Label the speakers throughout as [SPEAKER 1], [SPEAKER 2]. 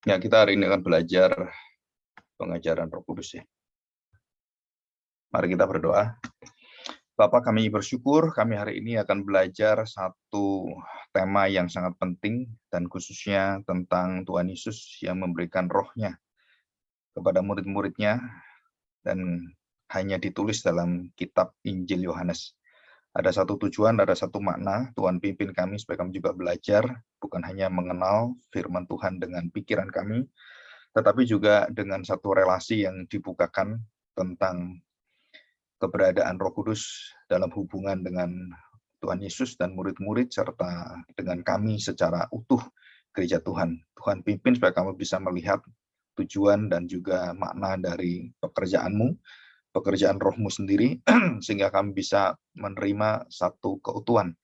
[SPEAKER 1] Ya, kita hari ini akan belajar pengajaran Roh Kudus ya. Mari kita berdoa. Bapa, kami bersyukur kami hari ini akan belajar satu tema yang sangat penting dan khususnya tentang Tuhan Yesus yang memberikan rohnya kepada murid-muridnya dan hanya ditulis dalam kitab Injil Yohanes. Ada satu tujuan, ada satu makna. Tuhan pimpin kami supaya kami juga belajar, bukan hanya mengenal firman Tuhan dengan pikiran kami, tetapi juga dengan satu relasi yang dibukakan tentang keberadaan Roh Kudus dalam hubungan dengan Tuhan Yesus dan murid-murid serta dengan kami secara utuh gereja Tuhan. Tuhan pimpin supaya kami bisa melihat tujuan dan juga makna dari pekerjaan-Mu, pekerjaan Roh-Mu sendiri, sehingga kami bisa menerima satu keutuhan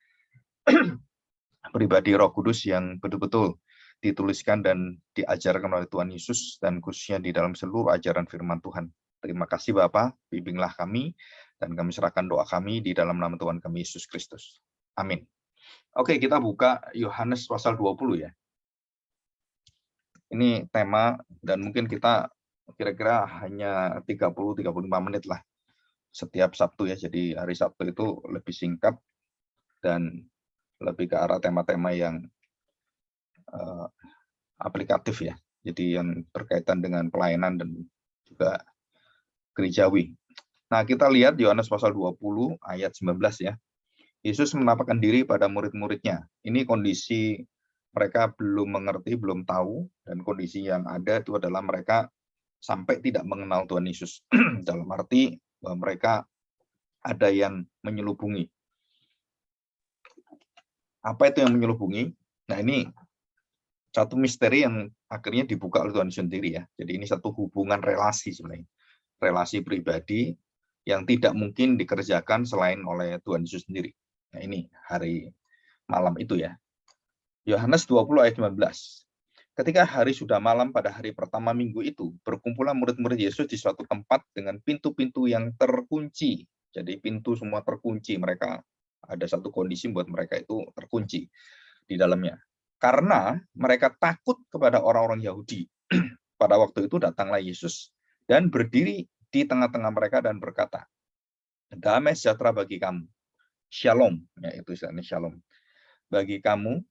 [SPEAKER 1] pribadi Roh Kudus yang betul-betul dituliskan dan diajarkan oleh Tuhan Yesus dan khususnya di dalam seluruh ajaran firman Tuhan. Terima kasih Bapa, bimbinglah kami dan kami serahkan doa kami di dalam nama Tuhan kami Yesus Kristus. Amin. Oke, kita buka Yohanes pasal 20 ya. Ini tema dan mungkin kita kira-kira hanya 30-35 menit lah setiap Sabtu ya. Jadi hari Sabtu itu lebih singkat dan lebih ke arah tema-tema yang aplikatif ya. Jadi yang berkaitan dengan pelayanan dan juga gerejawi. Nah, kita lihat Yohanes pasal 20 ayat 19 ya. Yesus menampakkan diri pada murid-muridnya. Ini kondisi mereka belum mengerti, belum tahu, dan kondisi yang ada itu adalah mereka sampai tidak mengenal Tuhan Yesus. Dalam arti bahwa mereka ada yang menyelubungi. Apa itu yang menyelubungi? Nah, ini satu misteri yang akhirnya dibuka oleh Tuhan sendiri ya. Jadi ini satu hubungan relasi sebenarnya. Relasi pribadi yang tidak mungkin dikerjakan selain oleh Tuhan Yesus sendiri. Nah, ini hari malam itu ya. Yohanes 20 ayat 19. Ketika hari sudah malam pada hari pertama minggu itu, berkumpullah murid-murid Yesus di suatu tempat dengan pintu-pintu yang terkunci. Jadi pintu semua terkunci. Mereka ada satu kondisi buat mereka itu terkunci di dalamnya. Karena mereka takut kepada orang-orang Yahudi. Pada waktu itu datanglah Yesus dan berdiri di tengah-tengah mereka dan berkata, damai sejahtera bagi kamu. Shalom, yaitu istilahnya shalom. Bagi kamu.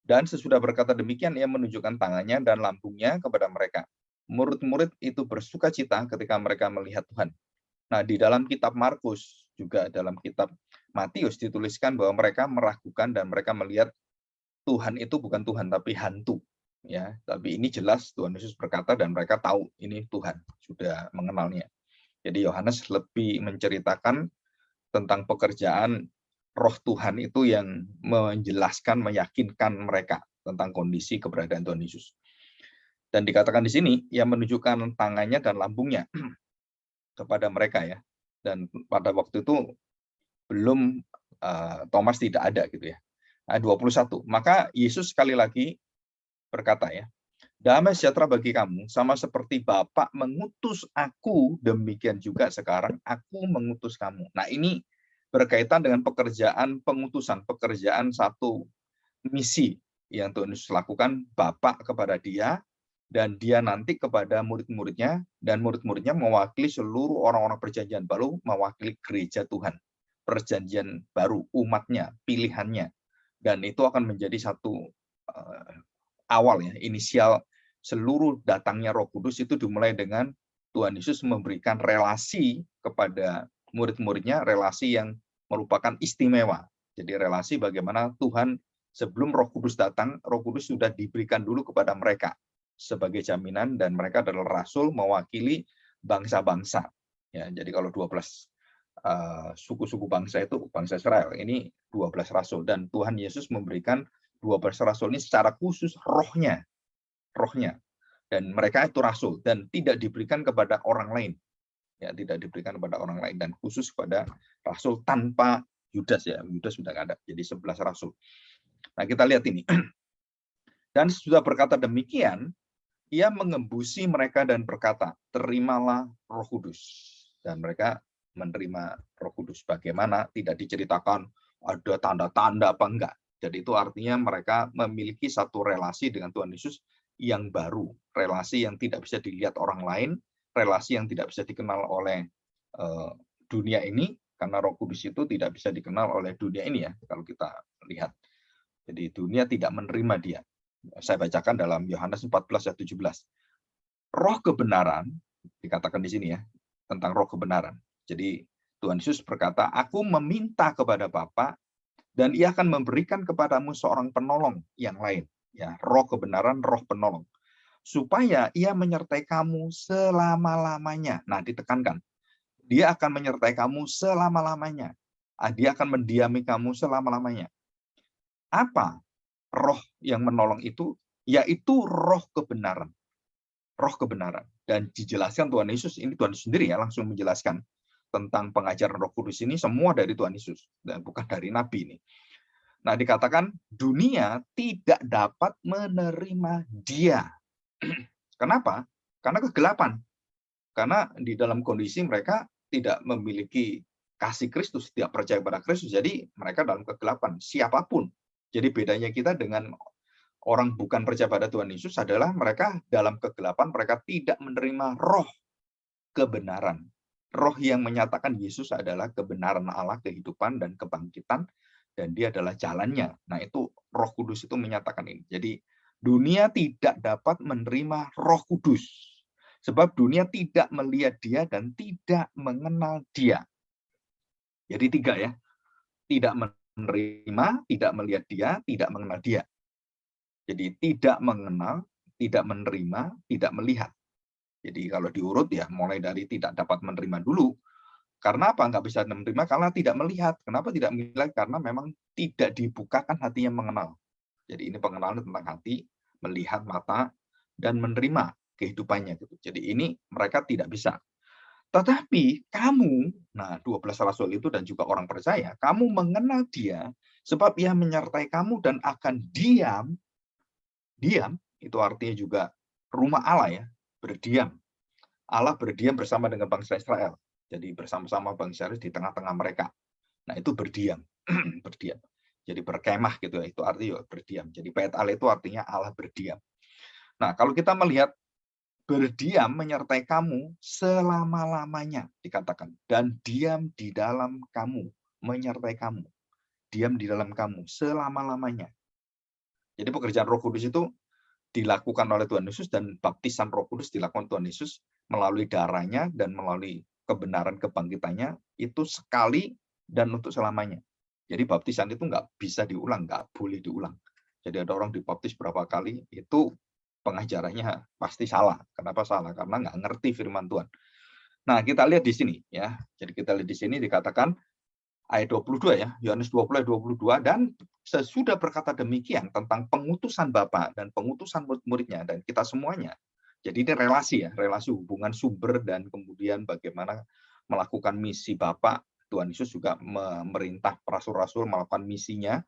[SPEAKER 1] Dan sesudah berkata demikian, ia menunjukkan tangannya dan lambungnya kepada mereka. Murid-murid itu bersuka cita ketika mereka melihat Tuhan. Nah, di dalam kitab Markus, juga dalam kitab Matius dituliskan bahwa mereka meragukan dan mereka melihat Tuhan itu bukan Tuhan, tapi hantu. Ya, tapi ini jelas Tuhan Yesus berkata dan mereka tahu ini Tuhan, sudah mengenalnya. Jadi Yohanes lebih menceritakan tentang pekerjaan Roh Tuhan itu yang menjelaskan, meyakinkan mereka tentang kondisi keberadaan Tuhan Yesus. Dan dikatakan di sini, ia menunjukkan tangannya dan lambungnya kepada mereka ya. Dan pada waktu itu belum Thomas tidak ada gitu ya. 21. Maka Yesus sekali lagi berkata ya, damai sejahtera bagi kamu, sama seperti Bapa mengutus aku, demikian juga sekarang aku mengutus kamu. Nah, ini berkaitan dengan pekerjaan pengutusan, pekerjaan satu misi yang Tuhan Yesus lakukan, Bapa kepada dia, dan dia nanti kepada murid-muridnya, dan murid-muridnya mewakili seluruh orang-orang perjanjian baru, mewakili gereja Tuhan, perjanjian baru, umatnya, pilihannya. Dan itu akan menjadi satu awal ya, inisial seluruh datangnya Roh Kudus itu dimulai dengan Tuhan Yesus memberikan relasi kepada murid-muridnya, relasi yang merupakan istimewa. Jadi relasi bagaimana Tuhan sebelum Roh Kudus datang, Roh Kudus sudah diberikan dulu kepada mereka sebagai jaminan dan mereka adalah rasul mewakili bangsa-bangsa. Ya, jadi kalau 12 suku-suku bangsa itu bangsa Israel, ini 12 rasul dan Tuhan Yesus memberikan 12 rasul ini secara khusus rohnya, dan mereka itu rasul dan tidak diberikan kepada orang lain, ya tidak diberikan kepada orang lain dan khusus kepada rasul tanpa Yudas ya, Yudas sudah nggak ada, jadi 11 rasul. Nah kita lihat ini, dan sudah berkata demikian, ia mengembusi mereka dan berkata, terimalah Roh Kudus, dan mereka menerima Roh Kudus. Bagaimana tidak diceritakan ada tanda-tanda apa enggak. Jadi itu artinya mereka memiliki satu relasi dengan Tuhan Yesus yang baru, relasi yang tidak bisa dilihat orang lain, relasi yang tidak bisa dikenal oleh dunia ini, karena Roh Kudus itu tidak bisa dikenal oleh dunia ini ya, kalau kita lihat. Jadi dunia tidak menerima dia. Saya bacakan dalam Yohanes 14 ayat 17. Roh kebenaran, dikatakan di sini ya, tentang roh kebenaran. Jadi Tuhan Yesus berkata, aku meminta kepada Bapa dan ia akan memberikan kepadamu seorang penolong yang lain. Ya, roh kebenaran, roh penolong. Supaya ia menyertai kamu selama-lamanya. Nah, ditekankan. Dia akan menyertai kamu selama-lamanya. Dia akan mendiami kamu selama-lamanya. Apa roh yang menolong itu? Yaitu roh kebenaran. Roh kebenaran. Dan dijelaskan Tuhan Yesus, ini Tuhan Yesus sendiri ya, langsung menjelaskan tentang pengajaran Roh Kudus ini semua dari Tuhan Yesus, dan bukan dari Nabi ini. Nah, dikatakan dunia tidak dapat menerima dia. Kenapa? Karena kegelapan. Karena di dalam kondisi mereka tidak memiliki kasih Kristus, tidak percaya pada Kristus, jadi mereka dalam kegelapan, siapapun. Jadi bedanya kita dengan orang bukan percaya pada Tuhan Yesus adalah mereka dalam kegelapan, mereka tidak menerima roh kebenaran. Roh yang menyatakan Yesus adalah kebenaran Allah, kehidupan dan kebangkitan, dan dia adalah jalannya. Nah, itu Roh Kudus itu menyatakan ini. Jadi dunia tidak dapat menerima Roh Kudus. Sebab dunia tidak melihat dia dan tidak mengenal dia. Jadi 3 ya. Tidak menerima, tidak melihat dia, tidak mengenal dia. Jadi tidak mengenal, tidak menerima, tidak melihat. Jadi kalau diurut ya mulai dari tidak dapat menerima dulu. Karena apa? Nggak bisa menerima karena tidak melihat. Kenapa tidak melihat? Karena memang tidak dibukakan hatinya mengenal. Jadi ini pengenalan tentang hati, melihat mata, dan menerima kehidupannya. Gitu. Jadi ini mereka tidak bisa. Tetapi kamu, nah 12 rasul itu dan juga orang percaya, kamu mengenal dia sebab ia menyertai kamu dan akan diam. Diam itu artinya juga rumah Allah ya, berdiam. Allah berdiam bersama dengan bangsa Israel. Jadi bersama-sama bangsa Israel di tengah-tengah mereka. Nah, itu berdiam. Berdiam. Jadi berkemah gitu ya, itu artinya berdiam. Jadi Bait Allah itu artinya Allah berdiam. Nah, kalau kita melihat berdiam menyertai kamu selama-lamanya dikatakan dan diam di dalam kamu, menyertai kamu. Diam di dalam kamu selama-lamanya. Jadi pekerjaan Roh Kudus itu dilakukan oleh Tuhan Yesus dan baptisan Roh Kudus dilakukan Tuhan Yesus melalui darahnya dan melalui kebenaran kebangkitannya itu sekali dan untuk selamanya. Jadi baptisan itu nggak bisa diulang, nggak boleh diulang. Jadi ada orang dibaptis berapa kali, itu pengajarannya pasti salah. Kenapa salah? Karena nggak ngerti firman Tuhan. Nah, kita lihat di sini ya. Jadi kita lihat di sini dikatakan ayat 22 ya, Yohanes 20 ayat 22, dan sesudah berkata demikian tentang pengutusan Bapa dan pengutusan murid-muridnya dan kita semuanya. Jadi ini relasi ya, relasi hubungan sumber dan kemudian bagaimana melakukan misi Bapa. Tuhan Yesus juga memerintah rasul-rasul melakukan misinya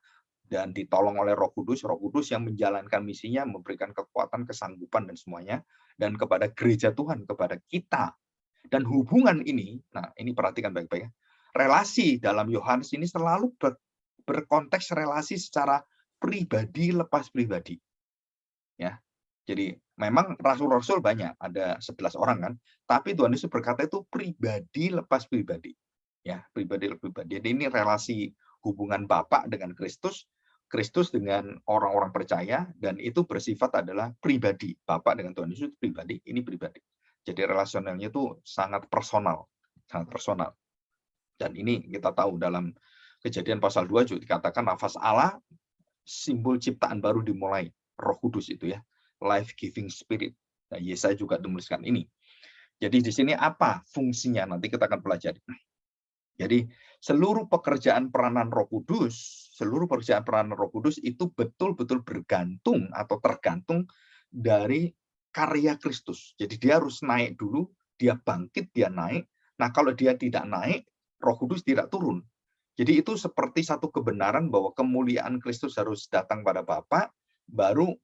[SPEAKER 1] dan ditolong oleh Roh Kudus yang menjalankan misinya, memberikan kekuatan, kesanggupan dan semuanya, dan kepada gereja Tuhan, kepada kita. Dan hubungan ini, nah ini perhatikan baik-baik ya, relasi dalam Yohanes ini selalu berkonteks relasi secara pribadi lepas pribadi. Ya. Jadi memang rasul-rasul banyak, ada 11 orang kan, tapi Tuhan Yesus berkata itu pribadi lepas pribadi. Ya, pribadi lepas pribadi. Jadi ini relasi hubungan Bapa dengan Kristus, Kristus dengan orang-orang percaya, dan itu bersifat adalah pribadi. Bapa dengan Tuhan Yesus pribadi, ini pribadi. Jadi relasionalnya itu sangat personal, sangat personal. Dan ini kita tahu dalam Kejadian pasal 2 juga dikatakan nafas Allah, simbol ciptaan baru dimulai, Roh Kudus itu ya, life giving spirit. Nah, Yesaya juga menuliskan ini. Jadi di sini apa fungsinya? Nanti kita akan pelajari. Jadi seluruh pekerjaan peranan Roh Kudus, seluruh pekerjaan peranan Roh Kudus itu betul-betul bergantung atau tergantung dari karya Kristus. Jadi dia harus naik dulu, dia bangkit, dia naik. Nah, kalau dia tidak naik, Roh Kudus tidak turun. Jadi itu seperti satu kebenaran bahwa kemuliaan Kristus harus datang pada Bapa, baru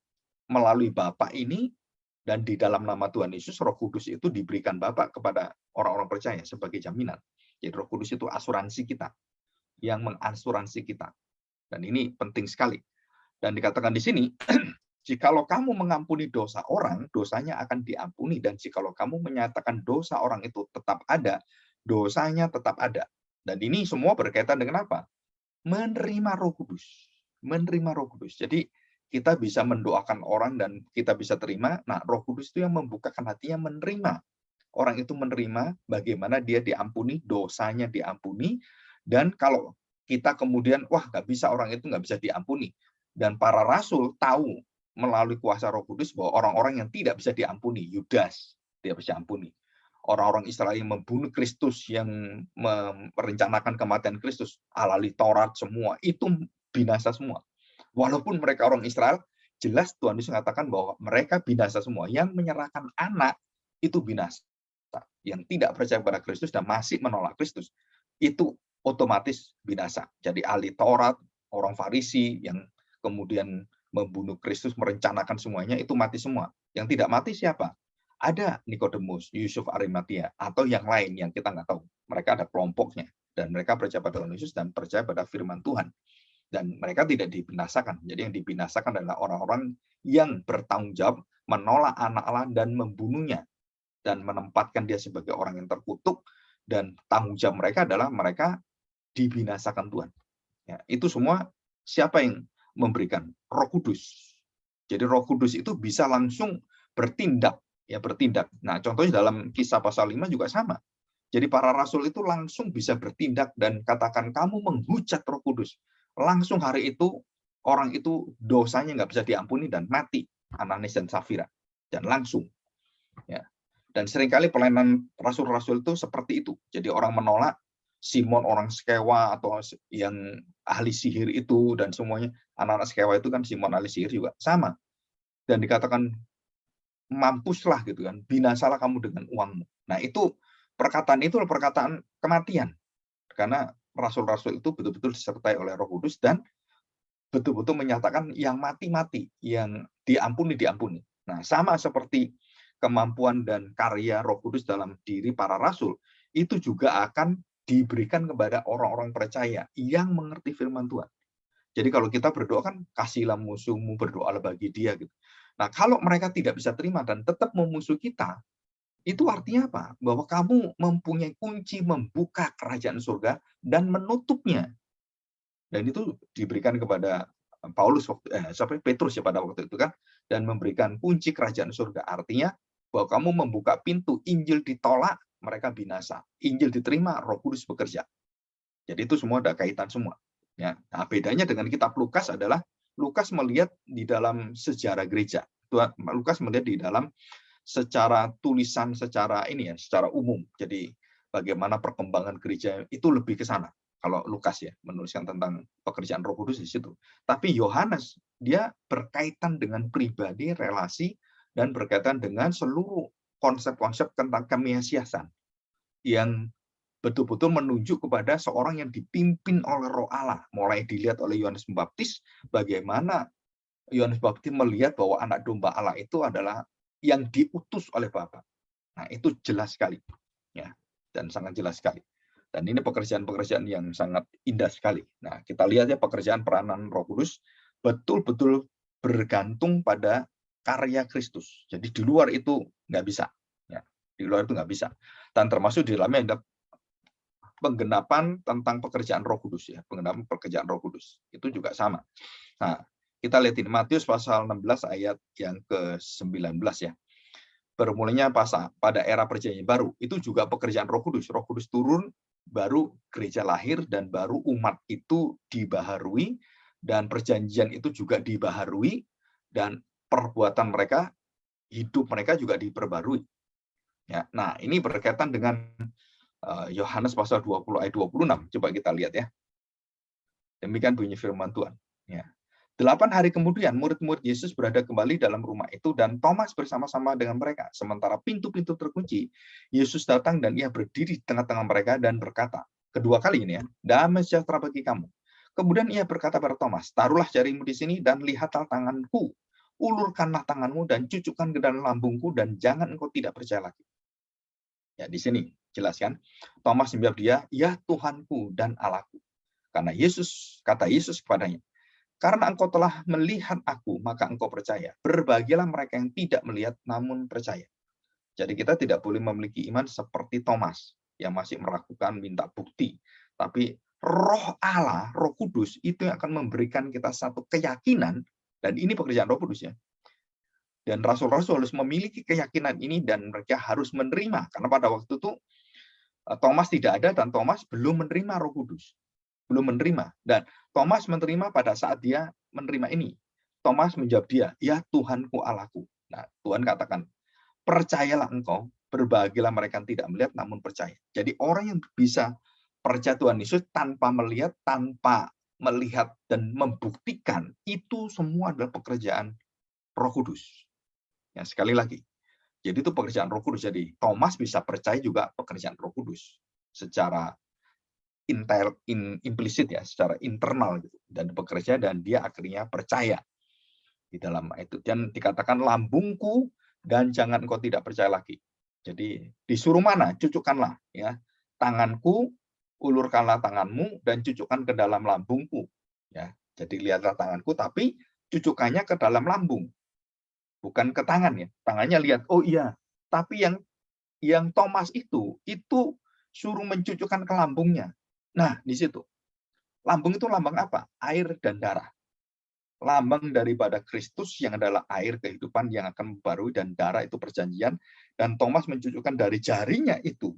[SPEAKER 1] melalui Bapa ini dan di dalam nama Tuhan Yesus, Roh Kudus itu diberikan Bapa kepada orang-orang percaya sebagai jaminan. Jadi Roh Kudus itu asuransi kita, yang mengasuransi kita. Dan ini penting sekali. Dan dikatakan di sini, Jikalau kamu mengampuni dosa orang, dosanya akan diampuni. Dan jikalau kamu menyatakan dosa orang itu tetap ada, dosanya tetap ada. Dan ini semua berkaitan dengan apa? Menerima Roh Kudus. Menerima Roh Kudus. Jadi kita bisa mendoakan orang dan kita bisa terima. Nah, Roh Kudus itu yang membukakan hatinya menerima. Orang itu menerima bagaimana dia diampuni, dosanya diampuni. Dan kalau kita kemudian, wah nggak bisa, orang itu nggak bisa diampuni. Dan para rasul tahu melalui kuasa Roh Kudus bahwa orang-orang yang tidak bisa diampuni, Yudas, dia bisa ampuni. Orang-orang Israel yang membunuh Kristus, yang merencanakan kematian Kristus, alali Taurat semua, itu binasa semua. Walaupun mereka orang Israel, jelas Tuhan Yesus mengatakan bahwa mereka binasa semua. Yang menyerahkan anak itu binasa. Yang tidak percaya kepada Kristus dan masih menolak Kristus, itu otomatis binasa. Jadi ahli Taurat, orang Farisi yang kemudian membunuh Kristus, merencanakan semuanya, itu mati semua. Yang tidak mati siapa? Ada Nikodemus, Yusuf Arimatia, atau yang lain yang kita nggak tahu. Mereka ada kelompoknya, dan mereka percaya pada Tuhan Yesus dan percaya pada firman Tuhan. Dan mereka tidak dibinasakan. Jadi yang dibinasakan adalah orang-orang yang bertanggung jawab menolak anak Allah dan membunuhnya, dan menempatkan dia sebagai orang yang terkutuk, dan tanggung jawab mereka adalah mereka dibinasakan Tuhan. Ya, itu semua siapa yang memberikan? Roh Kudus. Jadi Roh Kudus itu bisa langsung bertindak, ya bertindak. Nah, contohnya dalam Kisah pasal 5 juga sama. Jadi para rasul itu langsung bisa bertindak dan katakan kamu menghujat Roh Kudus. Langsung hari itu orang itu dosanya nggak bisa diampuni dan mati, Ananias dan Safira. Dan langsung. Ya. Dan seringkali pelayanan rasul-rasul itu seperti itu. Jadi orang menolak, Simon orang Skewa atau yang ahli sihir itu dan semuanya, anak-anak Skewa itu kan Simon ahli sihir juga sama. Dan dikatakan mampuslah gitu kan, binasalah kamu dengan uangmu. Nah, itu perkataan kematian. Karena rasul-rasul itu betul-betul disertai oleh Roh Kudus dan betul-betul menyatakan yang mati-mati, yang diampuni. Nah, sama seperti kemampuan dan karya Roh Kudus dalam diri para rasul, itu juga akan diberikan kepada orang-orang percaya yang mengerti firman Tuhan. Jadi kalau kita berdoa kan, kasihlah musuhmu, berdoalah bagi dia. Gitu. Nah, kalau mereka tidak bisa terima dan tetap memusuhi kita, itu artinya apa? Bahwa kamu mempunyai kunci membuka kerajaan surga dan menutupnya. Dan itu diberikan kepada Petrus ya pada waktu itu kan, dan memberikan kunci kerajaan surga. Artinya bahwa kamu membuka pintu, Injil ditolak, mereka binasa. Injil diterima, Roh Kudus bekerja. Jadi itu semua ada kaitan semua. Ya. Nah, bedanya dengan kitab Lukas adalah Lukas melihat di dalam sejarah gereja. Lukas melihat di dalam secara tulisan, secara umum. Jadi bagaimana perkembangan gereja itu lebih ke sana. Kalau Lukas ya menuliskan tentang pekerjaan Roh Kudus di situ. Tapi Yohanes dia berkaitan dengan pribadi, relasi, dan berkaitan dengan seluruh konsep-konsep tentang kemesiasan yang betul-betul menunjuk kepada seorang yang dipimpin oleh Roh Allah. Mulai dilihat oleh Yohanes Pembaptis, bagaimana Yohanes Pembaptis melihat bahwa anak domba Allah itu adalah yang diutus oleh Bapa. Nah, itu jelas sekali. Ya, dan sangat jelas sekali. Dan ini pekerjaan-pekerjaan yang sangat indah sekali. Nah, kita lihat ya pekerjaan peranan Roh Kudus betul-betul bergantung pada karya Kristus. Jadi di luar itu nggak bisa. Ya, di luar itu nggak bisa. Dan termasuk di dalamnya ada penggenapan tentang pekerjaan Roh Kudus ya, penggenapan pekerjaan Roh Kudus. Itu juga sama. Nah, kita lihat ini Matius pasal 16 ayat yang ke-19 ya. Bermulanya pada era perjanjian baru, itu juga pekerjaan Roh Kudus. Roh Kudus turun, baru gereja lahir, dan baru umat itu dibaharui, dan perjanjian itu juga dibaharui, dan perbuatan mereka, hidup mereka juga diperbarui. Ya, nah, ini berkaitan dengan Yohanes pasal 20 ayat 26. Coba kita lihat ya. Demikian bunyi firman Tuhan. Ya. 8 hari kemudian, murid-murid Yesus berada kembali dalam rumah itu dan Thomas bersama-sama dengan mereka. Sementara pintu-pintu terkunci, Yesus datang dan ia berdiri di tengah-tengah mereka dan berkata, kedua kali ini ya, damai sejahtera bagi kamu. Kemudian ia berkata pada Thomas, taruhlah jarimu di sini dan lihatlah tanganku. Ulurkanlah tanganmu dan cucukkan ke dalam lambungku dan jangan engkau tidak percaya lagi. Ya, di sini jelas kan? Thomas menjawab dia, ya Tuhanku dan Allahku. Karena kata Yesus kepadanya, Karena engkau telah melihat aku, maka engkau percaya. Berbahagialah mereka yang tidak melihat, namun percaya. Jadi kita tidak boleh memiliki iman seperti Thomas, yang masih meragukan, minta bukti. Tapi Roh Allah, Roh Kudus, itu yang akan memberikan kita satu keyakinan, dan ini pekerjaan Roh Kudus ya. Dan rasul-rasul harus memiliki keyakinan ini, dan mereka harus menerima. Karena pada waktu itu, Thomas tidak ada, dan Thomas belum menerima Roh Kudus. Belum menerima. Dan Thomas menerima pada saat dia menerima ini. Thomas menjawab dia, ya Tuhanku Allahku. Nah, Tuhan katakan, percayalah engkau, berbahagialah mereka yang tidak melihat namun percaya. Jadi orang yang bisa percaya Tuhan Yesus tanpa melihat, tanpa melihat dan membuktikan, itu semua adalah pekerjaan Roh Kudus. Ya, sekali lagi. Jadi itu pekerjaan Roh Kudus. Jadi Thomas bisa percaya juga pekerjaan Roh Kudus secara implisit ya, secara internal gitu, dan bekerja, dan dia akhirnya percaya di dalam itu. Dan dikatakan lambungku dan jangan engkau tidak percaya lagi. Jadi disuruh mana? Cucukkanlah ya. Tanganku, ulurkanlah tanganmu dan cucukkan ke dalam lambungku. Ya. Jadi lihatlah tanganku tapi cucukkannya ke dalam lambung. Bukan ke tangan ya. Tangannya lihat, oh iya. Tapi yang Thomas itu suruh mencucukkan ke lambungnya. Nah, di situ. Lambung itu lambang apa? Air dan darah. Lambang daripada Kristus yang adalah air kehidupan yang akan membarui, dan darah itu perjanjian. Dan Thomas mencucukkan dari jarinya itu.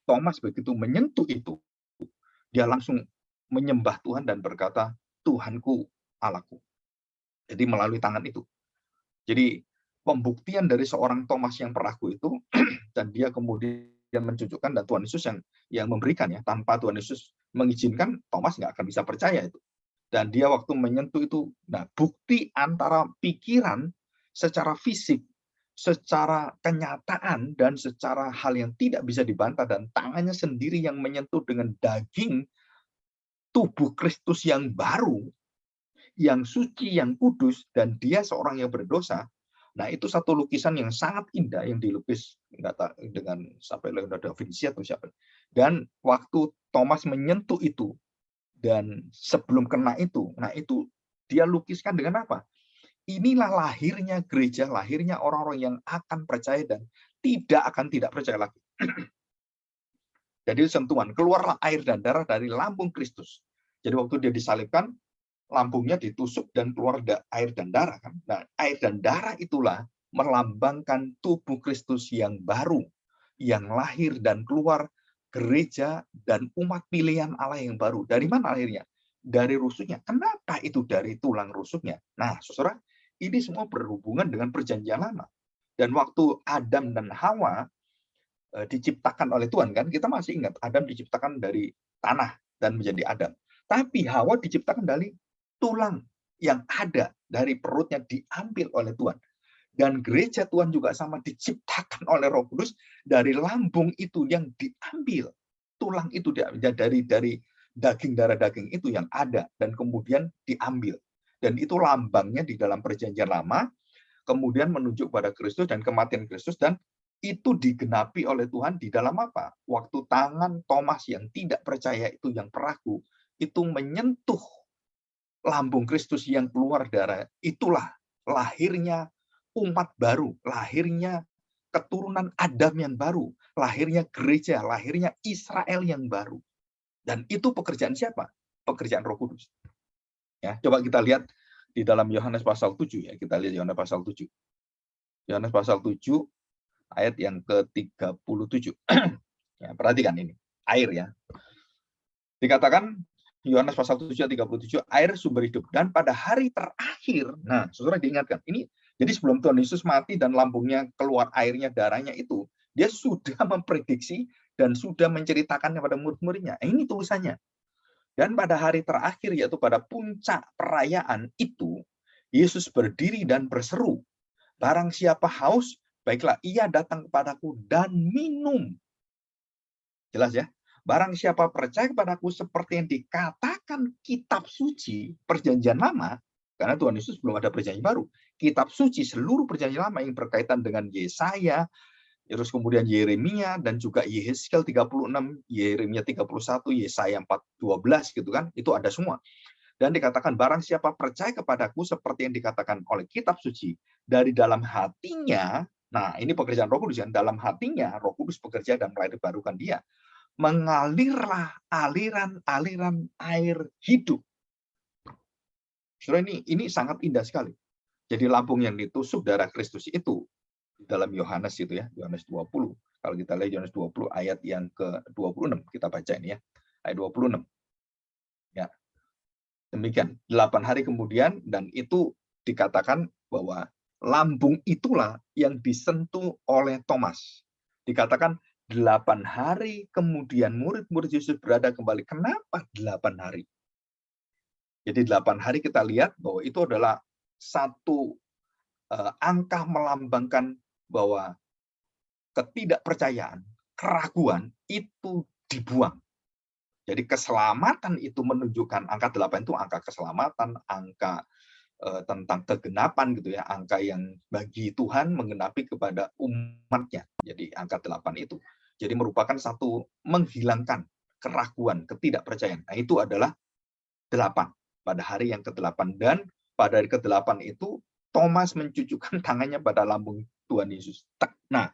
[SPEAKER 1] Thomas begitu menyentuh itu, dia langsung menyembah Tuhan dan berkata, Tuhanku, Allahku. Jadi melalui tangan itu. Jadi pembuktian dari seorang Thomas yang peragu itu, dan dia kemudian mencucukkan, dan Tuhan Yesus yang memberikan ya, tanpa Tuhan Yesus mengizinkan, Thomas nggak akan bisa percaya itu. Dan dia waktu menyentuh itu, nah bukti antara pikiran secara fisik, secara kenyataan, dan secara hal yang tidak bisa dibantah, dan tangannya sendiri yang menyentuh dengan daging tubuh Kristus yang baru, yang suci, yang kudus, dan dia seorang yang berdosa. Nah, itu satu lukisan yang sangat indah yang dilukis dengan sampai Leonardo da Vinci atau siapa. Dan waktu Thomas menyentuh itu, dan sebelum kena itu, nah itu dia lukiskan dengan apa? Inilah lahirnya gereja, lahirnya orang-orang yang akan percaya dan tidak percaya lagi. Jadi sentuhan, keluarlah air dan darah dari lambung Kristus. Jadi waktu dia disalibkan, lambungnya ditusuk dan keluar air dan darah kan. Nah, air dan darah itulah melambangkan tubuh Kristus yang baru, yang lahir dan keluar, gereja dan umat pilihan Allah yang baru. Dari mana lahirnya? Dari rusuknya. Kenapa itu dari tulang rusuknya? Nah, saudara, ini semua berhubungan dengan perjanjian lama. Dan waktu Adam dan Hawa diciptakan oleh Tuhan kan, kita masih ingat Adam diciptakan dari tanah dan menjadi Adam. Tapi Hawa diciptakan dari tulang yang ada dari perutnya, diambil oleh Tuhan. Dan gereja Tuhan juga sama, diciptakan oleh Roh Kudus dari lambung itu yang diambil. Tulang itu dari daging, darah daging itu yang ada dan kemudian diambil. Dan itu lambangnya di dalam perjanjian lama, kemudian menunjuk pada Kristus dan kematian Kristus, dan itu digenapi oleh Tuhan di dalam apa? Waktu tangan Thomas yang tidak percaya itu, yang peragu, itu menyentuh lambung Kristus yang keluar darah, itulah lahirnya umat baru, lahirnya keturunan Adam yang baru, lahirnya gereja, lahirnya Israel yang baru. Dan itu pekerjaan siapa? Pekerjaan Roh Kudus. Ya, coba kita lihat di dalam Yohanes pasal 7 ya, kita lihat Yohanes pasal 7. Yohanes pasal 7 ayat yang ke-37. Ya, perhatikan ini, air ya. Dikatakan Yohanes pasal 7 ayat 37, air sumber hidup. Dan pada hari terakhir, nah saudara diingatkan, ini jadi sebelum Tuhan Yesus mati dan lambungnya keluar airnya, darahnya itu, dia sudah memprediksi dan sudah menceritakan kepada murid-muridnya. Ini tulisannya. Dan pada hari terakhir, yaitu pada puncak perayaan itu, Yesus berdiri dan berseru, barang siapa haus, baiklah ia datang kepadaku dan minum. Jelas ya? Barang siapa percaya kepadaku seperti yang dikatakan kitab suci perjanjian lama, karena Tuhan Yesus belum ada perjanjian baru. Kitab suci seluruh perjanjian lama yang berkaitan dengan Yesaya, terus kemudian Yeremia, dan juga Yehezkiel 36, Yeremia 31, Yesaya 4:12 gitu kan, itu ada semua. Dan dikatakan, barang siapa percaya kepadaku, seperti yang dikatakan oleh kitab suci, dari dalam hatinya, nah ini pekerjaan Roh Kudus, dalam hatinya Roh Kudus bekerja dan melahirkan dia, mengalirlah aliran-aliran air hidup. Saudara, ini sangat indah sekali. Jadi lambung yang ditusuk darah Kristus itu, dalam Yohanes itu ya, Yohanes 20. Kalau kita lihat Yohanes 20 ayat yang ke-26, kita baca ini ya, ayat 26. Ya. Demikian, 8 hari kemudian, dan itu dikatakan bahwa lambung itulah yang disentuh oleh Thomas. Dikatakan 8 hari kemudian murid-murid Yesus berada kembali. Kenapa 8 hari? Jadi 8 hari kita lihat bahwa itu adalah satu angka melambangkan bahwa ketidakpercayaan, keraguan itu dibuang. Jadi keselamatan itu menunjukkan angka 8 itu angka keselamatan, angka tentang keganapan gitu ya, angka yang bagi Tuhan menggenapi kepada umatnya. Jadi angka 8 itu. Jadi merupakan satu menghilangkan keraguan, ketidakpercayaan. Nah, itu adalah 8 pada hari yang ke-8, dan pada hari ke-8 itu Thomas mencucukkan tangannya pada lambung Tuhan Yesus. Nah,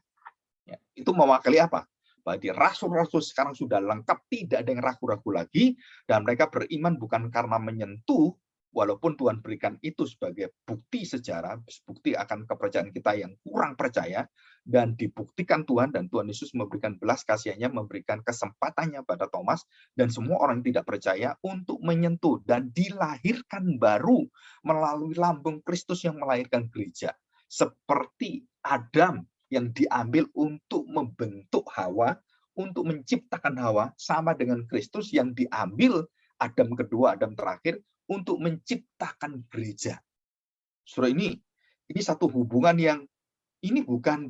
[SPEAKER 1] ya, itu mewakili apa? Berarti rasul-rasul sekarang sudah lengkap, tidak ada yang ragu-ragu lagi, dan mereka beriman bukan karena menyentuh, walaupun Tuhan berikan itu sebagai bukti sejarah, bukti akan kepercayaan kita yang kurang percaya, dan dibuktikan Tuhan, dan Tuhan Yesus memberikan belas kasihannya, memberikan kesempatannya pada Thomas, dan semua orang yang tidak percaya untuk menyentuh, dan dilahirkan baru melalui lambung Kristus yang melahirkan gereja. Seperti Adam yang diambil untuk membentuk Hawa, untuk menciptakan Hawa, sama dengan Kristus yang diambil Adam kedua, Adam terakhir, untuk menciptakan gereja. Saudara, ini satu hubungan yang ini bukan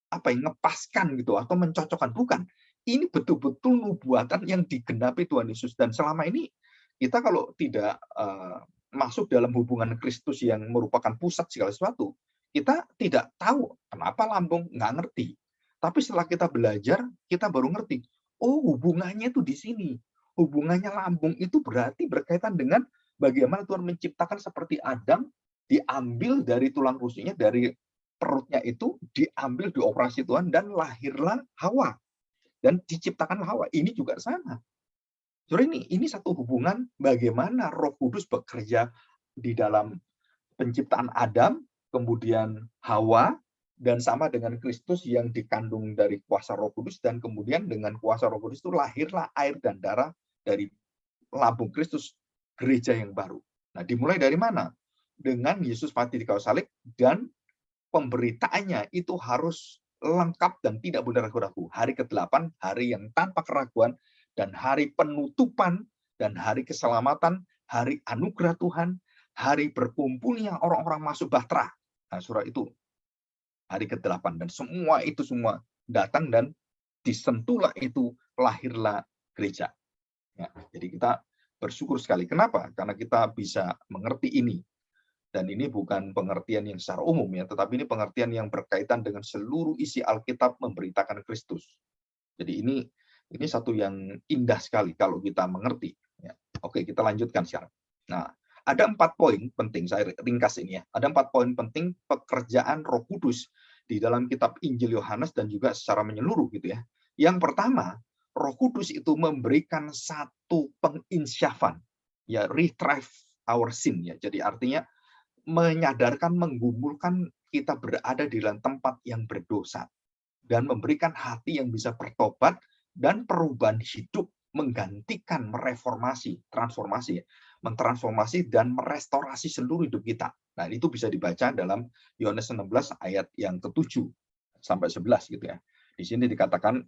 [SPEAKER 1] apa yang ngepaskan gitu atau mencocokkan, bukan. Ini betul-betul nubuatan yang digenapi Tuhan Yesus, dan selama ini kita kalau tidak masuk dalam hubungan Kristus yang merupakan pusat segala sesuatu, kita tidak tahu kenapa lambung, nggak ngerti. Tapi setelah kita belajar, kita baru ngerti. Oh, hubungannya itu di sini. Hubungannya lambung itu berarti berkaitan dengan bagaimana Tuhan menciptakan seperti Adam, diambil dari tulang rusuknya, dari perutnya itu, diambil, dioperasi Tuhan, dan lahirlah Hawa. Dan diciptakan Hawa. Ini juga sama. Jadi ini satu hubungan bagaimana Roh Kudus bekerja di dalam penciptaan Adam, kemudian Hawa, dan sama dengan Kristus yang dikandung dari kuasa Roh Kudus, dan kemudian dengan kuasa Roh Kudus itu lahirlah air dan darah dari lambung Kristus, gereja yang baru. Nah, dimulai dari mana? Dengan Yesus mati di kayu salib, dan pemberitaannya itu harus lengkap dan tidak boleh ragu-ragu. Hari ke-8, hari yang tanpa keraguan, dan hari penutupan, dan hari keselamatan, hari anugerah Tuhan, hari berkumpulnya orang-orang masuk bahtera. Nah, surah itu hari ke-8, dan semua itu semua datang, dan disentuhlah itu, lahirlah gereja. Ya, jadi kita bersyukur sekali. Kenapa? Karena kita bisa mengerti ini. Dan ini bukan pengertian yang secara umum ya, tetapi ini pengertian yang berkaitan dengan seluruh isi Alkitab memberitakan Kristus. Jadi ini satu yang indah sekali kalau kita mengerti. Ya. Oke, kita lanjutkan sekarang. Nah, ada 4 poin penting, saya ringkas ini ya. Ada 4 poin penting pekerjaan Roh Kudus di dalam kitab Injil Yohanes dan juga secara menyeluruh gitu ya. Yang pertama, Roh Kudus itu memberikan satu penginsyafan, ya, retrieve our sin ya. Jadi artinya menyadarkan, menggumulkan kita berada di dalam tempat yang berdosa, dan memberikan hati yang bisa bertobat dan perubahan hidup, menggantikan, mereformasi, transformasi, mentransformasi dan merestorasi seluruh hidup kita. Nah, itu bisa dibaca dalam Yohanes 16 ayat yang ke-7 sampai 11 gitu ya. Di sini dikatakan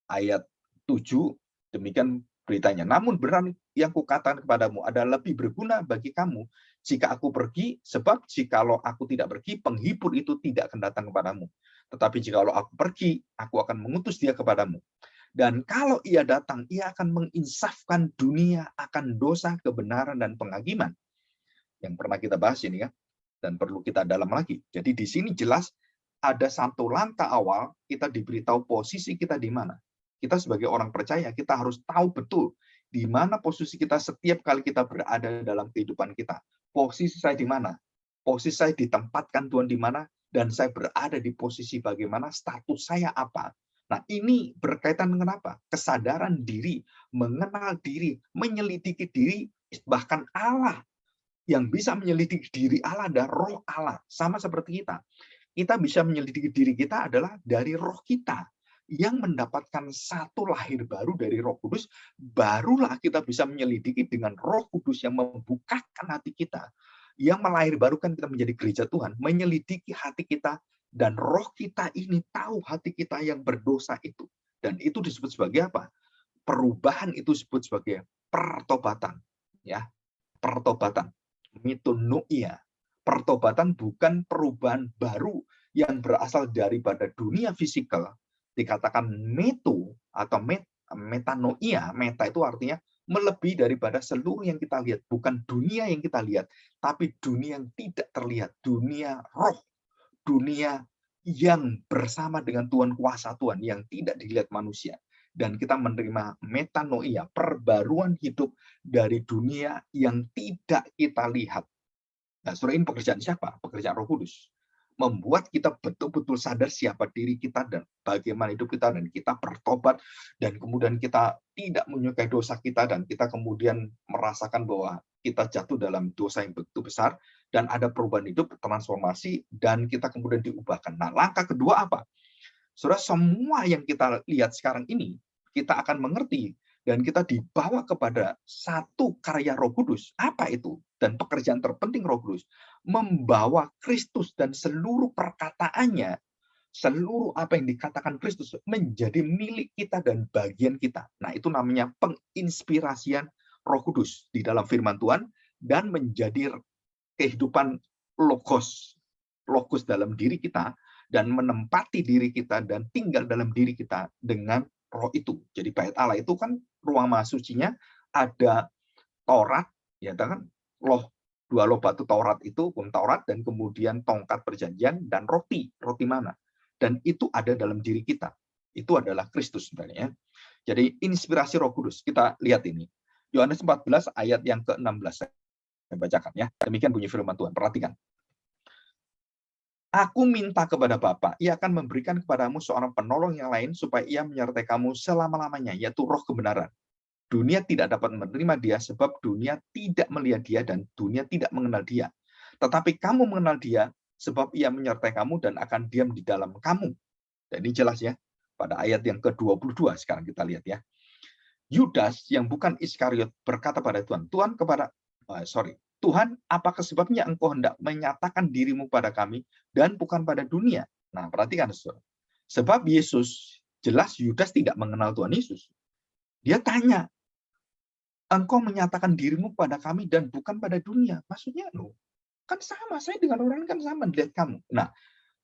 [SPEAKER 1] ayat 7, demikian beritanya. Namun benar yang kukatakan kepadamu adalah lebih berguna bagi kamu jika aku pergi, sebab jikalau aku tidak pergi, penghibur itu tidak akan datang kepadamu. Tetapi jikalau aku pergi, aku akan mengutus dia kepadamu. Dan kalau ia datang, ia akan menginsafkan dunia akan dosa, kebenaran, dan penghakiman. Yang pernah kita bahas ini ya, dan perlu kita dalam lagi. Jadi di sini jelas ada satu langkah awal, kita diberitahu posisi kita di mana. Kita sebagai orang percaya, kita harus tahu betul Di mana posisi kita setiap kali kita berada dalam kehidupan kita? Posisi saya di mana? Posisi saya ditempatkan Tuhan di mana? Dan saya berada di posisi bagaimana? Status saya apa? Nah, ini berkaitan dengan apa? Kesadaran diri, mengenal diri, menyelidiki diri, bahkan Allah yang bisa menyelidiki diri Allah dan roh Allah. Sama seperti kita. Kita bisa menyelidiki diri kita adalah dari roh kita yang mendapatkan satu lahir baru dari Roh Kudus, barulah kita bisa menyelidiki dengan Roh Kudus yang membukakan hati kita, yang melahirbarukan kita menjadi gereja Tuhan, menyelidiki hati kita, dan roh kita ini tahu hati kita yang berdosa itu. Dan itu disebut sebagai apa? Perubahan itu disebut sebagai pertobatan. Ya, pertobatan. Metanoia. Pertobatan bukan perubahan baru yang berasal daripada dunia fisikal, dikatakan meto atau metanoia. Meta itu artinya melebihi daripada seluruh yang kita lihat, bukan dunia yang kita lihat, tapi dunia yang tidak terlihat, dunia roh, dunia yang bersama dengan Tuhan, kuasa Tuhan yang tidak dilihat manusia. Dan kita menerima metanoia, perbaruan hidup dari dunia yang tidak kita lihat. Nah, saudara, ini pekerjaan siapa? Pekerjaan Roh Kudus. Membuat kita betul-betul sadar siapa diri kita dan bagaimana hidup kita, dan kita bertobat, dan kemudian kita tidak menyukai dosa kita, dan kita kemudian merasakan bahwa kita jatuh dalam dosa yang begitu besar, dan ada perubahan hidup, transformasi, dan kita kemudian diubahkan. Nah, langkah kedua apa? Saudara, semua yang kita lihat sekarang ini, kita akan mengerti, dan kita dibawa kepada satu karya Roh Kudus. Apa itu? Dan pekerjaan terpenting Roh Kudus, membawa Kristus dan seluruh perkataannya, seluruh apa yang dikatakan Kristus menjadi milik kita dan bagian kita. Nah, itu namanya penginspirasian Roh Kudus di dalam firman Tuhan, dan menjadi kehidupan logos dalam diri kita, dan menempati diri kita dan tinggal dalam diri kita dengan roh itu. Jadi bait Allah itu kan ruang maha sucinya ada Taurat, ya kan? Dua loh batu Taurat itu, Taurat, dan kemudian tongkat perjanjian dan roti mana? Dan itu ada dalam diri kita. Itu adalah Kristus sebenarnya. Jadi inspirasi Roh Kudus. Kita lihat ini. Yohanes 14 ayat yang ke-16. Saya bacakan ya. Demikian bunyi firman Tuhan. Perhatikan. Aku minta kepada Bapa, ia akan memberikan kepadamu seorang penolong yang lain supaya ia menyertai kamu selama-lamanya, yaitu roh kebenaran. Dunia tidak dapat menerima dia sebab dunia tidak melihat dia dan dunia tidak mengenal dia. Tetapi kamu mengenal dia sebab ia menyertai kamu dan akan diam di dalam kamu. Dan ini jelas ya, pada ayat yang ke-22 sekarang kita lihat ya. Yudas yang bukan Iskariot berkata pada Tuhan, Tuhan, apakah sebabnya engkau hendak menyatakan dirimu pada kami dan bukan pada dunia? Nah, perhatikan, saudara. Sebab Yesus, jelas Yudas tidak mengenal Tuhan Yesus. Dia tanya, engkau menyatakan dirimu pada kami dan bukan pada dunia. Maksudnya, kan sama, saya dengan orang kan sama melihat kamu. Nah,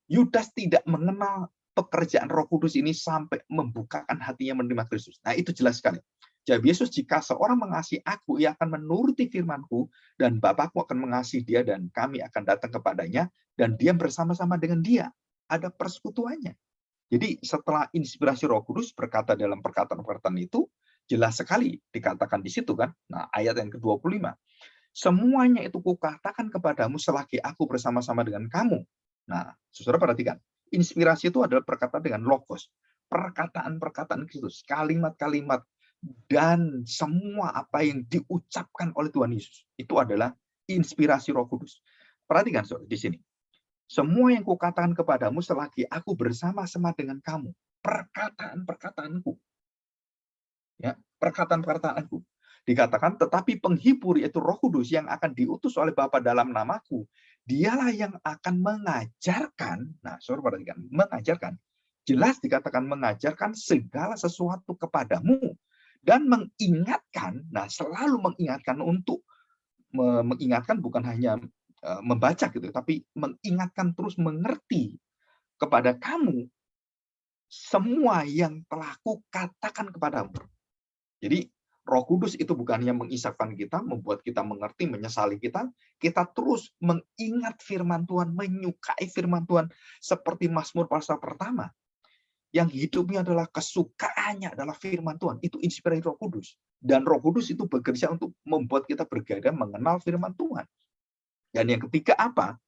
[SPEAKER 1] Yudas tidak mengenal pekerjaan Roh Kudus ini sampai membukakan hatinya menerima Kristus. Nah, itu jelas sekali. Jawab Yesus, jika seorang mengasihi aku, ia akan menuruti firman-Ku, dan Bapakku akan mengasihi dia, dan kami akan datang kepadanya, dan dia bersama-sama dengan dia. Ada persekutuannya. Jadi setelah inspirasi Roh Kudus berkata dalam perkataan-perkataan itu, jelas sekali dikatakan di situ kan. Nah, ayat yang ke-25. Semuanya itu kukatakan kepadamu selagi aku bersama-sama dengan kamu. Nah, saudara perhatikan. Inspirasi itu adalah perkataan dengan logos. Perkataan-perkataan Kristus. Kalimat-kalimat dan semua apa yang diucapkan oleh Tuhan Yesus itu adalah inspirasi Roh Kudus. Perhatikan saudara di sini. Semua yang kukatakan kepadamu selagi aku bersama-sama dengan kamu, perkataan-perkataanku. Ya, perkataan-perkataanku. Dikatakan, tetapi penghibur yaitu Roh Kudus yang akan diutus oleh Bapa dalam namaku, dialah yang akan mengajarkan. Nah, saudara perhatikan, mengajarkan. Jelas dikatakan mengajarkan segala sesuatu kepadamu. Dan mengingatkan, nah selalu mengingatkan untuk mengingatkan bukan hanya membaca gitu, tapi mengingatkan terus mengerti kepada kamu semua yang telah kukatakan kepadamu. Jadi Roh Kudus itu bukan hanya mengisapkan kita, membuat kita mengerti, menyesali kita terus mengingat firman Tuhan, menyukai firman Tuhan seperti Mazmur pasal pertama. Yang hidupnya adalah kesukaannya adalah firman Tuhan. Itu inspirasi Roh Kudus. Dan Roh Kudus itu bekerja untuk membuat kita bergaya mengenal firman Tuhan. Dan yang ketiga apa?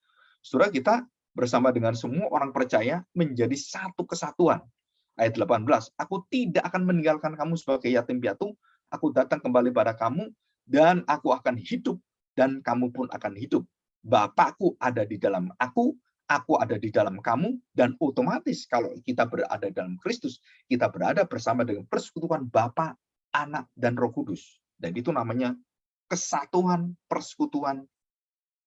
[SPEAKER 1] Saudara, kita bersama dengan semua orang percaya menjadi satu kesatuan. Ayat 18, aku tidak akan meninggalkan kamu sebagai yatim piatu, aku datang kembali pada kamu, dan aku akan hidup, dan kamu pun akan hidup. Bapakku ada di dalam aku ada di dalam kamu, dan otomatis kalau kita berada dalam Kristus, kita berada bersama dengan persekutuan Bapa, Anak, dan Roh Kudus. Dan itu namanya kesatuan persekutuan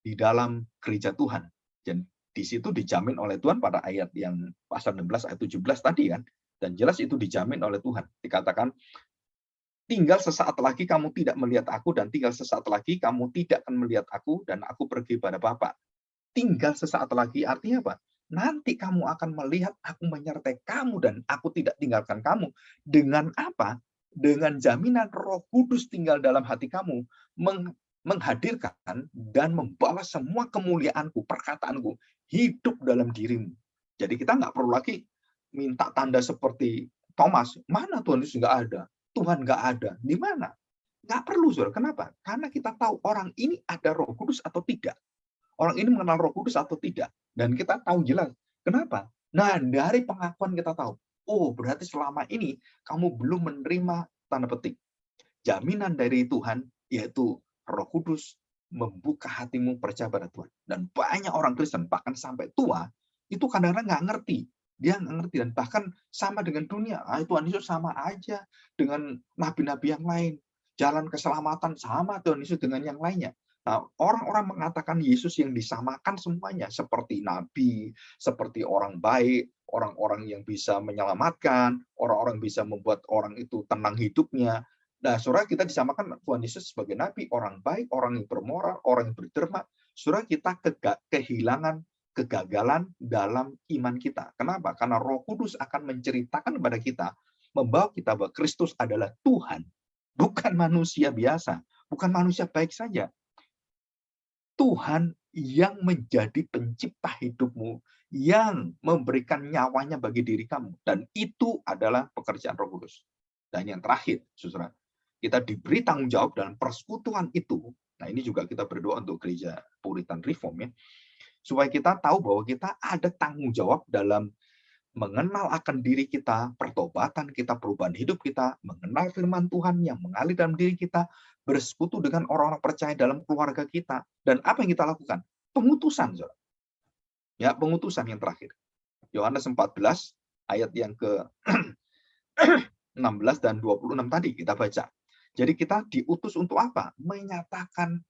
[SPEAKER 1] di dalam gereja Tuhan. Dan di situ dijamin oleh Tuhan pada ayat yang pasal 16 ayat 17 tadi kan. Dan jelas itu dijamin oleh Tuhan. Dikatakan, tinggal sesaat lagi kamu tidak melihat aku, dan tinggal sesaat lagi kamu tidak akan melihat aku, dan aku pergi pada Bapa. Tinggal sesaat lagi artinya apa? Nanti kamu akan melihat aku menyertai kamu, dan aku tidak tinggalkan kamu. Dengan apa? Dengan jaminan Roh Kudus tinggal dalam hati kamu, menghadirkan dan membawa semua kemuliaanku, perkataanku, hidup dalam dirimu. Jadi kita nggak perlu lagi minta tanda seperti Thomas. Mana Tuhan Yesus? Nggak ada. Tuhan nggak ada. Di mana? Nggak perlu, saudara. Kenapa? Karena kita tahu orang ini ada Roh Kudus atau tidak. Orang ini mengenal Roh Kudus atau tidak. Dan kita tahu jelas. Kenapa? Nah, dari pengakuan kita tahu. Oh, berarti selama ini kamu belum menerima, tanda petik, jaminan dari Tuhan, yaitu Roh Kudus membuka hatimu percaya pada Tuhan. Dan banyak orang Kristen, bahkan sampai tua, itu kadang-kadang nggak ngerti. Dia nggak ngerti, dan bahkan sama dengan dunia. Tuhan Yesus sama aja dengan nabi-nabi yang lain. Jalan keselamatan sama Tuhan Yesus dengan yang lainnya. Nah, orang-orang mengatakan Yesus yang disamakan semuanya, seperti nabi, seperti orang baik, orang-orang yang bisa menyelamatkan, orang-orang bisa membuat orang itu tenang hidupnya. Nah, saudara, kita disamakan Tuhan Yesus sebagai nabi, orang baik, orang yang bermoral, orang yang berderma. Saudara, kita kehilangan kegagalan dalam iman kita. Kenapa? Karena Roh Kudus akan menceritakan kepada kita, membawa kita bahwa Kristus adalah Tuhan, bukan manusia biasa, bukan manusia baik saja. Tuhan yang menjadi pencipta hidupmu, yang memberikan nyawanya bagi diri kamu. Dan itu adalah pekerjaan Roh Kudus. Dan yang terakhir, saudara, kita diberi tanggung jawab dalam persekutuan itu. Nah, ini juga kita berdoa untuk gereja Puritan Reform, ya, supaya kita tahu bahwa kita ada tanggung jawab dalam mengenal akan diri kita, pertobatan kita, perubahan hidup kita, mengenal firman Tuhan yang mengalir dalam diri kita, bersekutu dengan orang-orang percaya dalam keluarga kita. Dan apa yang kita lakukan? Pengutusan, saudara. Ya, pengutusan yang terakhir. Yohanes 14 ayat yang ke 16 dan 26 tadi kita baca. Jadi kita diutus untuk apa? Menyatakan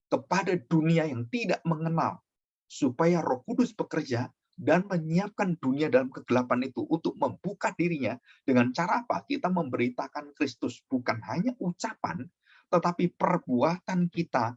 [SPEAKER 1] kepada dunia yang tidak mengenal, supaya Roh Kudus bekerja dan menyiapkan dunia dalam kegelapan itu untuk membuka dirinya. Dengan cara apa? Kita memberitakan Kristus, bukan hanya ucapan, tetapi perbuatan kita,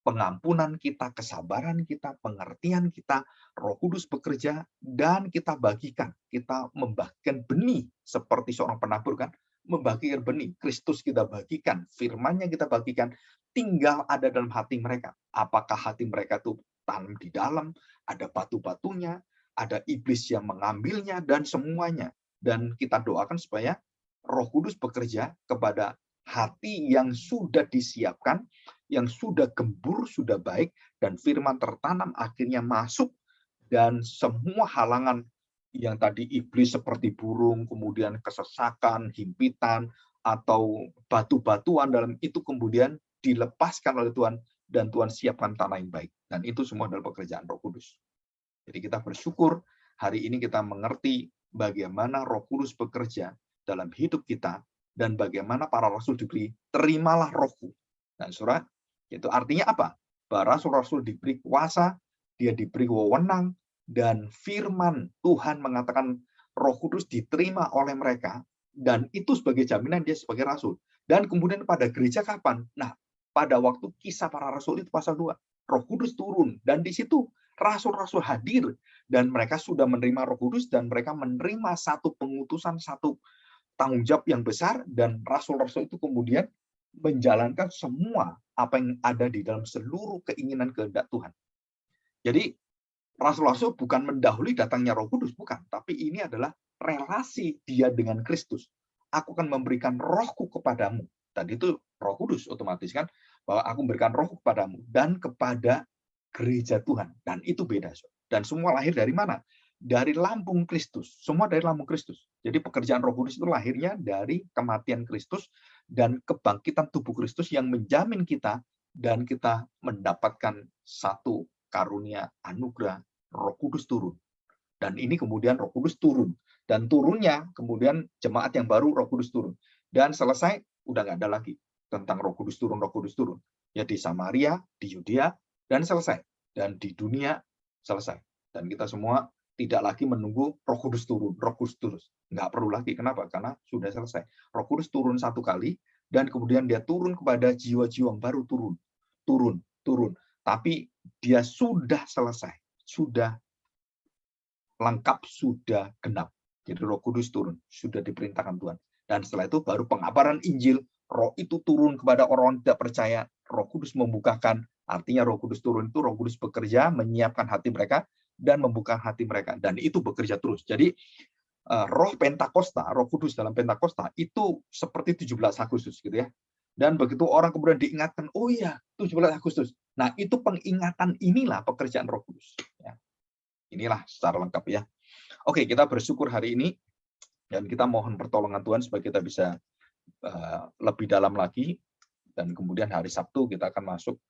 [SPEAKER 1] pengampunan kita, kesabaran kita, pengertian kita. Roh Kudus bekerja dan kita bagikan. Kita membagikan benih seperti seorang penabur, kan? Membagikan benih. Kristus kita bagikan, firman-Nya kita bagikan, tinggal ada dalam hati mereka. Apakah hati mereka itu tanam di dalam, ada batu-batunya, ada iblis yang mengambilnya, dan semuanya. Dan kita doakan supaya Roh Kudus bekerja kepada hati yang sudah disiapkan, yang sudah gembur, sudah baik, dan firman tertanam akhirnya masuk, dan semua halangan yang tadi iblis seperti burung, kemudian kesesakan, himpitan, atau batu-batuan dalam itu kemudian dilepaskan oleh Tuhan, dan Tuhan siapkan tanah yang baik. Dan itu semua adalah pekerjaan Roh Kudus. Jadi kita bersyukur hari ini kita mengerti bagaimana Roh Kudus bekerja dalam hidup kita, dan bagaimana para rasul diberi, terimalah rohku. Dan saudara, itu artinya apa? Bahwa rasul-rasul diberi kuasa, dia diberi wewenang, dan firman Tuhan mengatakan Roh Kudus diterima oleh mereka, dan itu sebagai jaminan dia sebagai rasul. Dan kemudian pada gereja kapan? Nah, pada waktu Kisah Para Rasul itu pasal 2. Roh Kudus turun, dan di situ rasul-rasul hadir, dan mereka sudah menerima Roh Kudus, dan mereka menerima satu pengutusan, satu tanggung jawab yang besar, dan rasul-rasul itu kemudian menjalankan semua apa yang ada di dalam seluruh keinginan kehendak Tuhan. Jadi rasul-rasul bukan mendahului datangnya Roh Kudus, bukan, tapi ini adalah relasi dia dengan Kristus. Aku akan memberikan rohku kepadamu. Tadi itu Roh Kudus otomatis kan, bahwa aku memberikan roh kepadamu dan kepada gereja Tuhan. Dan itu beda. Dan semua lahir dari mana? Dari lambung Kristus. Semua dari lambung Kristus. Jadi pekerjaan Roh Kudus itu lahirnya dari kematian Kristus dan kebangkitan tubuh Kristus yang menjamin kita dan kita mendapatkan satu karunia anugerah Roh Kudus turun. Dan ini kemudian Roh Kudus turun. Dan turunnya kemudian jemaat yang baru Roh Kudus turun. Dan selesai, udah nggak ada lagi tentang Roh Kudus turun, Roh Kudus turun. Ya di Samaria, di Yudea, dan selesai. Dan di dunia selesai. Dan kita semua tidak lagi menunggu Roh Kudus turun, Roh Kudus turun. Nggak perlu lagi. Kenapa? Karena sudah selesai. Roh Kudus turun satu kali, dan kemudian dia turun kepada jiwa-jiwa yang baru turun. Tapi dia sudah selesai. Sudah lengkap, sudah genap. Jadi Roh Kudus turun, sudah diperintahkan Tuhan. Dan setelah itu baru pengabaran Injil, Roh itu turun kepada orang tidak percaya, Roh Kudus membukakan, artinya Roh Kudus turun itu Roh Kudus bekerja, menyiapkan hati mereka, dan membuka hati mereka. Dan itu bekerja terus. Jadi Roh Pentakosta, Roh Kudus dalam Pentakosta, itu seperti 17 Agustus gitu ya. Dan begitu orang kemudian diingatkan, oh iya, 17 Agustus. Nah, itu pengingatan inilah pekerjaan Roh Kudus. Ya. Inilah secara lengkap ya. Oke, kita bersyukur hari ini dan kita mohon pertolongan Tuhan supaya kita bisa lebih dalam lagi, dan kemudian hari Sabtu kita akan masuk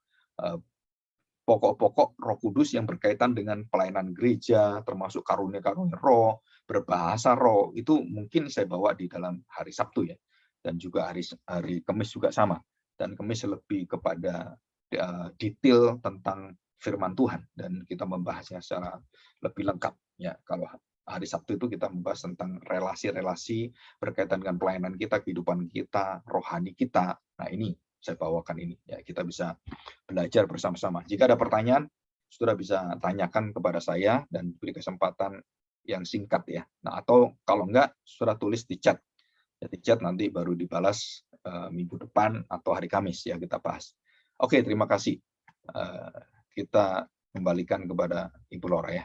[SPEAKER 1] pokok-pokok Roh Kudus yang berkaitan dengan pelayanan gereja, termasuk karunia-karunia roh, berbahasa roh. Itu mungkin saya bawa di dalam hari Sabtu ya. Dan juga hari Kamis juga sama. Dan Kamis lebih kepada detail tentang firman Tuhan, dan kita membahasnya secara lebih lengkap ya. Kalau hari Sabtu itu kita membahas tentang relasi-relasi berkaitan dengan pelayanan kita, kehidupan kita, rohani kita. Nah, ini saya bawakan ini ya, kita bisa belajar bersama-sama. Jika ada pertanyaan, saudara bisa tanyakan kepada saya dan beri kesempatan yang singkat ya. Nah, atau kalau enggak, saudara tulis di chat. Di chat nanti baru dibalas minggu depan atau hari Kamis ya, kita bahas. Oke, terima kasih. Kita kembalikan kepada Ibu Laura ya.